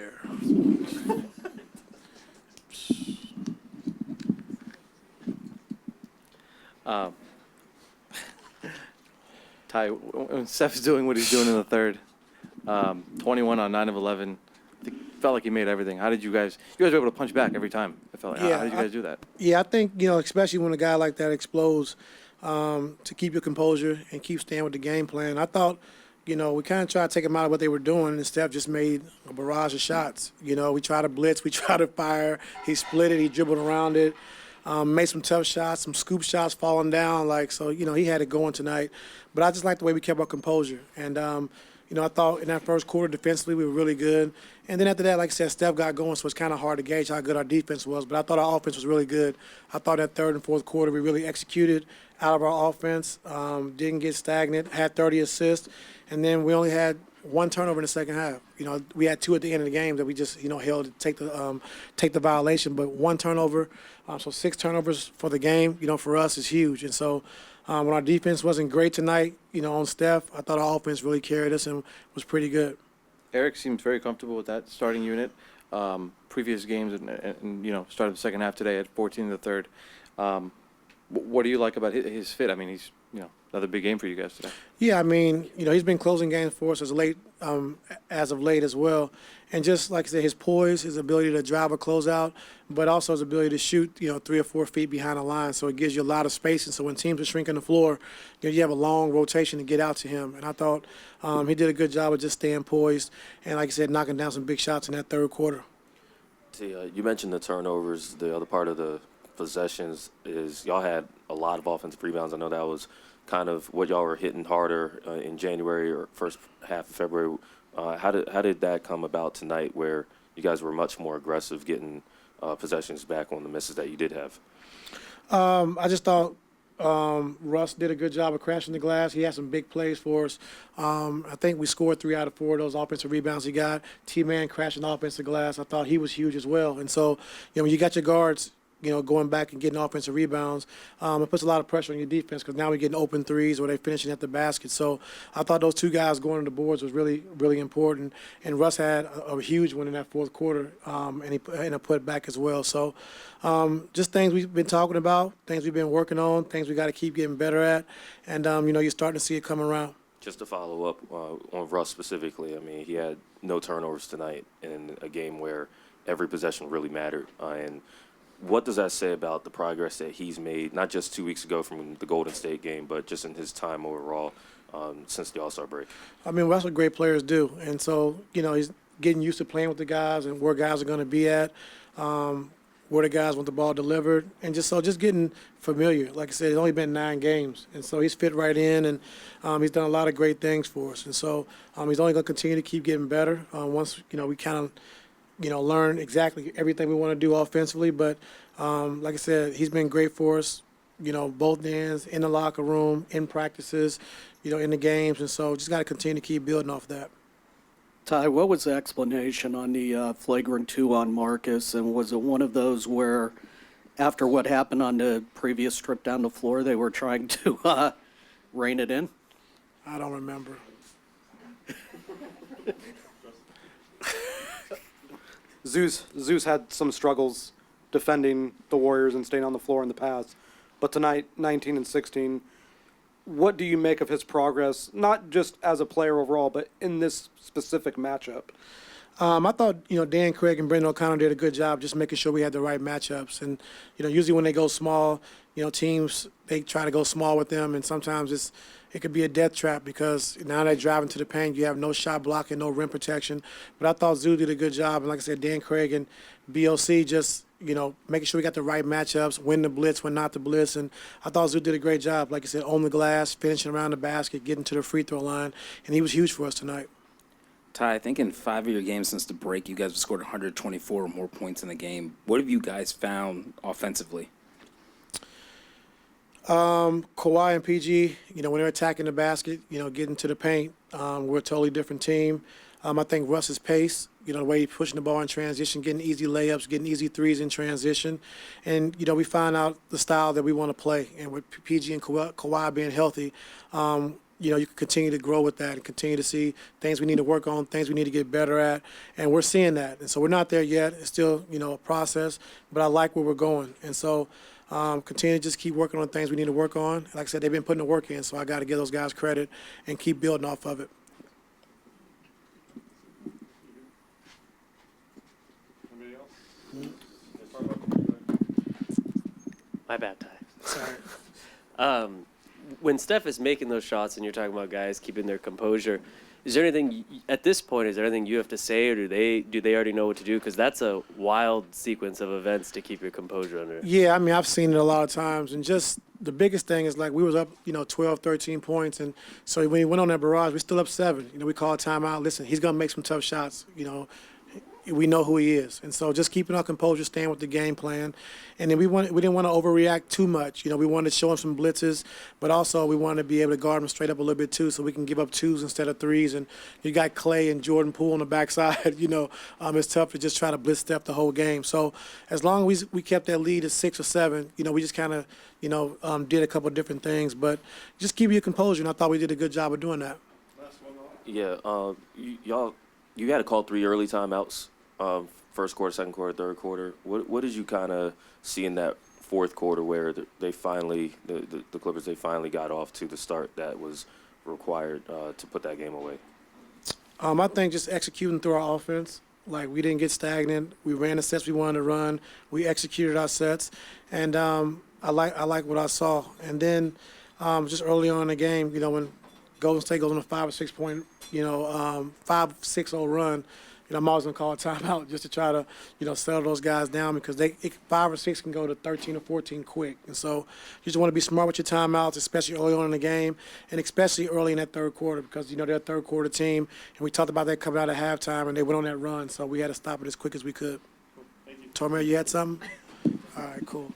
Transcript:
there. Ty, when Steph's doing what he's doing in the third, 21 on 9 of 11, felt like he made everything. How did you guys were able to punch back every time. I felt like, how did you guys do that? Yeah, I think, especially when a guy like that explodes, to keep your composure and keep staying with the game plan. I thought, we kind of tried to take them out of what they were doing, and Steph just made a barrage of shots. We tried to blitz, we tried to fire. He split it, he dribbled around it, made some tough shots, some scoop shots falling down. He had it going tonight. But I just liked the way we kept our composure. And, I thought in that first quarter defensively we were really good. And then after that, like I said, Steph got going, so it's kind of hard to gauge how good our defense was. But I thought our offense was really good. I thought that third and fourth quarter we really executed out of our offense, didn't get stagnant, had 30 assists, and then we only had one turnover in the second half. We had two at the end of the game that we just, held to take the violation. But one turnover, so 6 turnovers for the game, for us is huge. And so when our defense wasn't great tonight, on Steph, I thought our offense really carried us and was pretty good. Eric seemed very comfortable with that starting unit. Previous games and started the second half today at 14 in the third. What do you like about his fit? I mean, he's another big game for you guys today. Yeah, I mean, he's been closing games for us as of late as well. And just like I said, his poise, his ability to drive a closeout, but also his ability to shoot, 3 or 4 feet behind the line. So it gives you a lot of space. And so when teams are shrinking the floor, you have a long rotation to get out to him. And I thought he did a good job of just staying poised and, like I said, knocking down some big shots in that third quarter. See, you mentioned the turnovers. The other part of the possessions is y'all had a lot of offensive rebounds. I know that was kind of what y'all were hitting harder in January or first half of February. How did that come about tonight where you guys were much more aggressive getting possessions back on the misses that you did have? I just thought Russ did a good job of crashing the glass. He had some big plays for us. I think we scored 3 out of 4 of those offensive rebounds he got. T-Man crashing the offensive glass. I thought he was huge as well. And so, when you got your guards going back and getting offensive rebounds, it puts a lot of pressure on your defense because now we're getting open threes or they're finishing at the basket. So I thought those 2 guys going to the boards was really, really important. And Russ had a huge one in that fourth quarter, and he put back as well. So just things we've been talking about, things we've been working on, things we got to keep getting better at. And, you're starting to see it come around. Just to follow up on Russ specifically, I mean, he had no turnovers tonight in a game where every possession really mattered. And what does that say about the progress that he's made, not just 2 weeks ago from the Golden State game, but just in his time overall since the All-Star break? I mean, that's what great players do. And so, he's getting used to playing with the guys and where guys are going to be at, where the guys want the ball delivered, and just getting familiar. Like I said, it's only been 9 games. And so he's fit right in, and he's done a lot of great things for us. And so he's only going to continue to keep getting better once, we kind of learn exactly everything we want to do offensively. But like I said, he's been great for us, both ends, in the locker room, in practices, in the games. And so just got to continue to keep building off that. Ty, what was the explanation on the flagrant 2 on Marcus? And was it one of those where after what happened on the previous trip down the floor, they were trying to rein it in? I don't remember. Zeus had some struggles defending the Warriors and staying on the floor in the past. But tonight, 19 and 16, what do you make of his progress, not just as a player overall, but in this specific matchup? I thought, Dan Craig and Brendan O'Connor did a good job just making sure we had the right matchups. And, usually when they go small, teams, they try to go small with them, and sometimes it could be a death trap because now they're driving to the paint. You have no shot blocking, no rim protection. But I thought Zoo did a good job. And like I said, Dan Craig and BOC just, making sure we got the right matchups, when to blitz, when not to blitz. And I thought Zoo did a great job, like I said, on the glass, finishing around the basket, getting to the free throw line. And he was huge for us tonight. Ty, I think in 5 of your games since the break, you guys have scored 124 or more points in the game. What have you guys found offensively? Kawhi and PG, when they're attacking the basket, getting to the paint, we're a totally different team. I think Russ's pace, the way he's pushing the ball in transition, getting easy layups, getting easy threes in transition. And, we find out the style that we want to play. And with PG and Kawhi being healthy, you know, you can continue to grow with that and continue to see things we need to work on, things we need to get better at, and we're seeing that. And so we're not there yet. It's still, you know, a process, but I like where we're going. And so continue to just keep working on things we need to work on. Like I said, they've been putting the work in, so I got to give those guys credit and keep building off of it. My bad, Ty. Sorry. When Steph is making those shots and you're talking about guys keeping their composure, is there anything at this point? Is there anything you have to say, or do they already know what to do? Because that's a wild sequence of events to keep your composure under. Yeah, I mean, I've seen it a lot of times, and just the biggest thing is like we was up, you know, 12, 13 points, and so when he went on that barrage, we still up 7. You know, we called timeout. Listen, he's gonna make some tough shots. You know, we know who he is, and so just keeping our composure, staying with the game plan, and then we didn't want to overreact too much. You know, we wanted to show him some blitzes, but also we wanted to be able to guard him straight up a little bit too, so we can give up 2s instead of 3s. And you got Clay and Jordan Poole on the backside. You know, it's tough to just try to blitz Steph the whole game. So as long as we kept that lead at 6 or 7, you know, we just kind of, you know, did a couple of different things, but just keep your composure. And I thought we did a good job of doing that. Yeah, you had to call 3 early timeouts, first quarter, second quarter, third quarter. What did you kind of see in that fourth quarter where they finally, the Clippers, they finally got off to the start that was required to put that game away? I think just executing through our offense. Like, we didn't get stagnant. We ran the sets we wanted to run. We executed our sets, and I like what I saw. And then just early on in the game, you know, when Golden State goes on a 5 or 6 point, you know, 5-6-0 run, you know, I'm always gonna call a timeout just to try to, you know, settle those guys down, because 5 or 6 can go to 13 or 14 quick. And so you just want to be smart with your timeouts, especially early on in the game, and especially early in that third quarter, because, you know, they're a third quarter team, and we talked about that coming out at halftime, and they went on that run, so we had to stop it as quick as we could. Thank you. Tormey, you had something? All right, cool.